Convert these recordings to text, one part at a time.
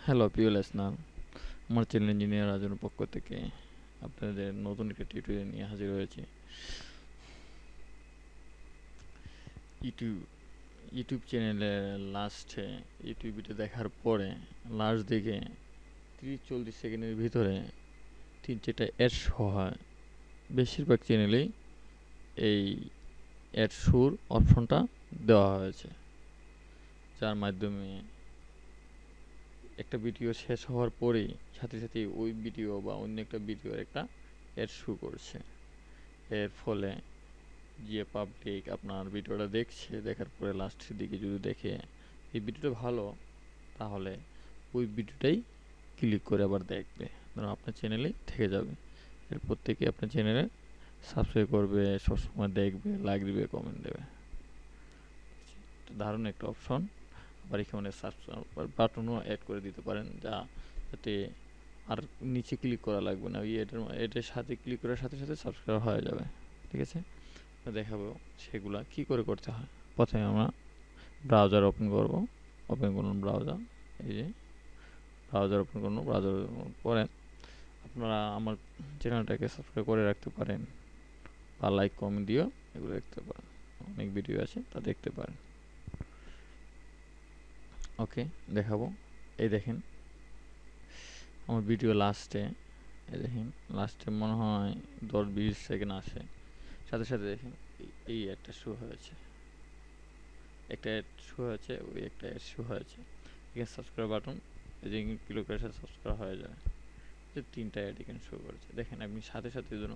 Hello প্রিয় listener, আমার channel engineer রাজুর পক্ষ থেকে আপনাদের নতুন একটা টিউটোরিয়াল নিয়ে হাজির হয়েছি। ইউটিউব ইউটিউব চ্যানেলের লাস্টে ইউটিউব ভিডিও দেখার পরে লাস্ট দিকে 30-40 সেকেন্ডের ভিতরে 3-4টা অ্যাড শো হয়। বেশিরভাগ চ্যানেলেই এই অ্যাড শোর অপশনটা দেওয়া হয়েছে, যার মাধ্যমে একটা ভিডিও শেষ হওয়ার পরেই সাথে সাথে ওই ভিডিও বা অন্য একটা ভিডিওর একটা অ্যাড শো করছে। এর ফলে যে পাবলিক আপনার ভিডিওটা দেখছে, দেখার পরে লাস্টের দিকে যদি দেখে এই ভিডিওটা ভালো, তাহলে ওই ভিডিওটাই ক্লিক করে আবার দেখবে, ধরুন আপনার চ্যানেলেই থেকে যাবে। এরপর থেকে আপনার চ্যানেলে সাবস্ক্রাইব করবে, সবসময় দেখবে, লাইক দিবে, কমেন্ট দেবে। দারুণ একটা অপশন। আবার এখানে সাবস্ক্রাইব বাটনও অ্যাড করে দিতে পারেন, যাতে আর নিচে ক্লিক করা লাগবে না, ওই এটার সাথে ক্লিক করার সাথে সাথে সাবস্ক্রাইব হয়ে যাবে। ঠিক আছে, দেখাবো সেগুলা কি করে করতে হয়। প্রথমে আমরা ব্রাউজার ওপেন করব। ওপেন করুন ব্রাউজার। এই যে ব্রাউজার ওপেন করুন। ব্রাউজার পরে আপনারা আমার চ্যানেলটাকে সাবস্ক্রাইব করে রাখতে পারেন বা লাইক কমেন্ট দিও এগুলো দেখতে পারেন। অনেক ভিডিও আছে, তা দেখতে পারেন। ওকে, দেখাবো। এই দেখেন আমার ভিডিও লাস্টে, এই দেখেন লাস্টে মনে হয় 10-20 সেকেন্ড আসে, সাথে সাথে দেখেন এই একটা শো হয়েছে, একটা অ্যাড শো হয়েছে, ওই একটা অ্যাড শো হয়েছে। এখানে সাবস্ক্রাইব বাটন, এই যে ক্লিক করে সাথে সাবস্ক্রাইব হয়ে যায়। যে 3টা অ্যাড এখানে শো করেছে, দেখেন আপনি সাথে সাথে জন্য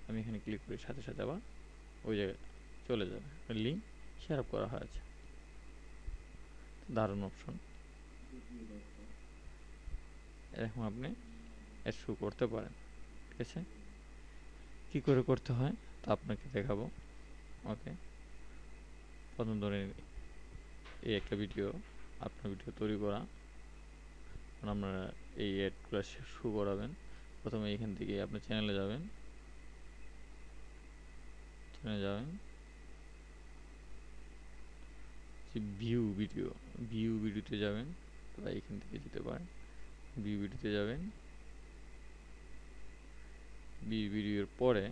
আমি এখানে ক্লিক করি, সাথে সাথে আবার ওই জায়গায় চলে যাবে, লিঙ্ক শেয়ার করা হয়েছে। দারুণ অপশন। এরকম আপনি অ্যাড শো করতে পারেন। ঠিক আছে, কী করে করতে হয় তা আপনাকে দেখাবো। ওকে, প্রথম ধরে এই একটা ভিডিও, আপনার ভিডিও তৈরি করা, আপনারা এই অ্যাডগুলো শো করাবেন। প্রথমে এখান থেকে আপনার চ্যানেলে যাবেন, যে ভিউ ভিডিওতে যাবেন, বা এখান থেকে যেতে পারেন। ভিউ ভিডিওতে যাবেন, ভিউ ভিডিওর পরে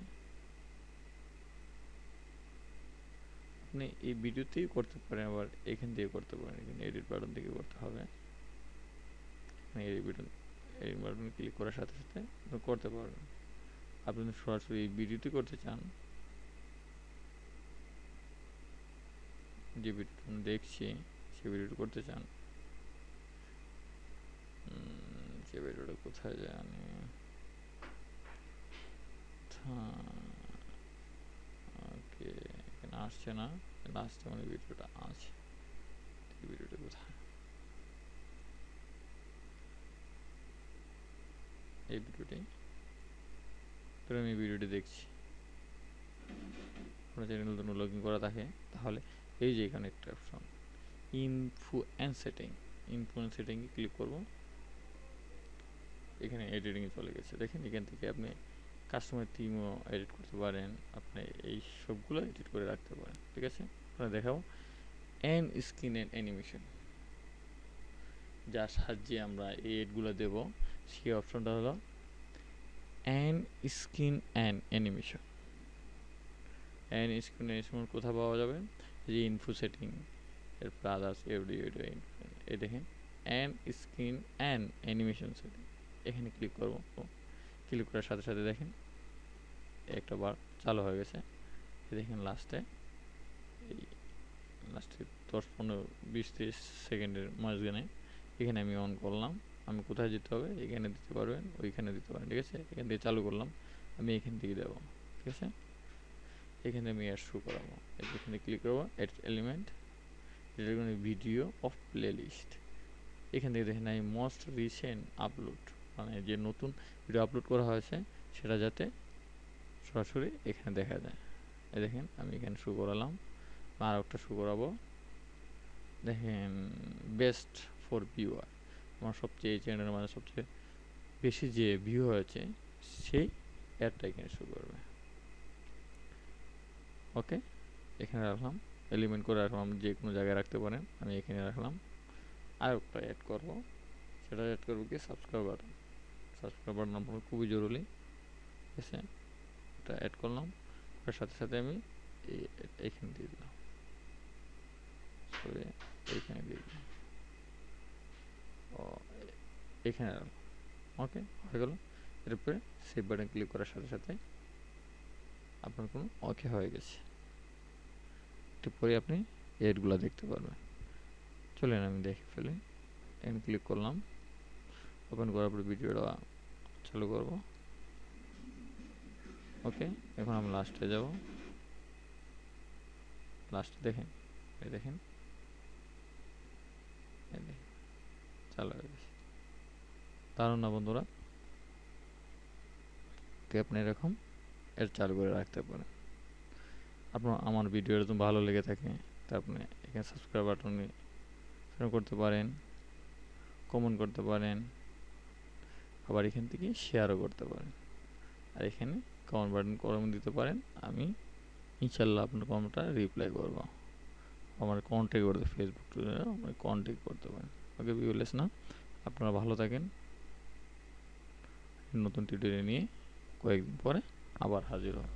আপনি এই ভিডিওতেই করতে পারেন, আবার এখান থেকে করতে পারেন। এখানে এডিট বাটন থেকে করতে হবে। এডিট বাটন ক্লিক করার সাথে সাথে করতে পারবেন। আপনি যদি সরাসরি এই ভিডিওতে করতে চান, যে ভিডিওটা আমি দেখছি সে ভিডিওটা করতে চান, সে ভিডিওটা কোথায় জানি, ওকে এখানে আসছে না, লাস্টে মানে ভিডিওটা আছে। ভিডিওটা কোথায়, এই ভিডিওটাই, ধরুন আমি ভিডিওটি দেখছি। আপনার চ্যানেল নতুন লগ ইন করা থাকে, তাহলে এই যে এখানে একটা অপশন ইনফো অ্যান্ড সেটিং, সেটিংয়ে ক্লিক করব। এখানে এডিটিংয়ে চলে গেছে, দেখেন এখান থেকে আপনি কাস্টমার থিমও এডিট করতে পারেন, আপনি এই সবগুলো এডিট করে রাখতে পারেন। ঠিক আছে, আপনারা দেখাবো অ্যান্ড স্ক্রিন অ্যান্ড অ্যানিমেশন, যার সাহায্যে আমরা এই এডগুলো দেব, সেই অপশনটা হলো and screen and animation. And screen animation কোথায় পাওয়া যাবে, যে ইনফো সেটিং, এরপর আদার্স এই দেখেন and screen and animation setting, এখানে ক্লিক করব। ক্লিক করার সাথে সাথে দেখেন একটা বার চালু হয়ে গেছে। দেখেন লাস্টে, এই লাস্টে 10-15-20-30 সেকেন্ডের মাঝখানে এখানে আমি অন করলাম। আমি কোথায় যেতে হবে, এখানে দিতে পারবেন, ওইখানে দিতে পারেন। ঠিক আছে, এখান থেকে চালু করলাম, আমি এখান থেকে দেবো। ঠিক আছে, এখানে আমি অ্যাড শো করাবো। এখানে ক্লিক করবো অ্যাড এলিমেন্ট, এটা ভিডিও অফ প্লে লিস্ট। এখান থেকে দেখেন আমি মোস্ট রিসেন্ট আপলোড, মানে যে নতুন ভিডিও আপলোড করা হয়েছে সেটা যাতে সরাসরি এখানে দেখা যায়। এই দেখেন আমি এখানে শো করালাম, আর একটা শো করাবো। দেখেন বেস্ট ফর ভিউয়ার, আমার সবচেয়ে এই চ্যানেলের মধ্যে সবচেয়ে বেশি যে ভিউ হয়েছে সেই অ্যাডটা এখানে শো করবে। ওকে, এখানে রাখলাম, এলিমেন্ট করে রাখলাম, যে কোনো জায়গায় রাখতে পারেন। আমি এখানে রাখলাম। আর একটা অ্যাড করবো, সেটা অ্যাড করবো কি সাবস্ক্রাইব বাটন। সাবস্ক্রাইব বাটন আপনার খুবই জরুরি, ঠিক আছে। এটা অ্যাড করলাম, তার সাথে সাথে আমি এইখানে দিয়ে দিলাম, সরি এইখানে দিয়ে দিলাম, ও এখানে ওকে হয়ে গেল। এরপরে সেভ বাটন ক্লিক করার সাথে সাথে আপনার কোনো ওকে হয়ে গেছে। একটু পরে আপনি এডগুলো দেখতে পারবেন। চলেন আমি দেখে ফেলি। এন্ড ক্লিক করলাম, ওপেন করার পরে ভিডিওটা চালু করব। ওকে, এখন আমি লাস্টে যাব। লাস্টে দেখেন, এই দেখেন, এই দেখেন চালু হয়ে গেছে। দারুণ না বন্ধুরা? আপনি এরকম এর চালু করে রাখতে পারেন। আপনার আমার ভিডিও যদি ভালো লেগে থাকে তা আপনি এখানে সাবস্ক্রাইব বাটনে করতে পারেন, কমেন্ট করতে পারেন, আবার এখান থেকে শেয়ারও করতে পারেন। আর এখানে কমেন্ট বাটন কমেন্ট দিতে পারেন, আমি ইনশাল্লাহ আপনার কমেন্টটা রিপ্লাই করব। আমার কন্ট্যাক্ট করতে ফেসবুক আমার কন্ট্যাক্ট করতে পারেন। ওকে ভিউলেস না, আপনারা ভালো থাকেন। নতুন টিউটোরিয়াল নিয়ে কয়েকদিন পরে আবার হাজির হব।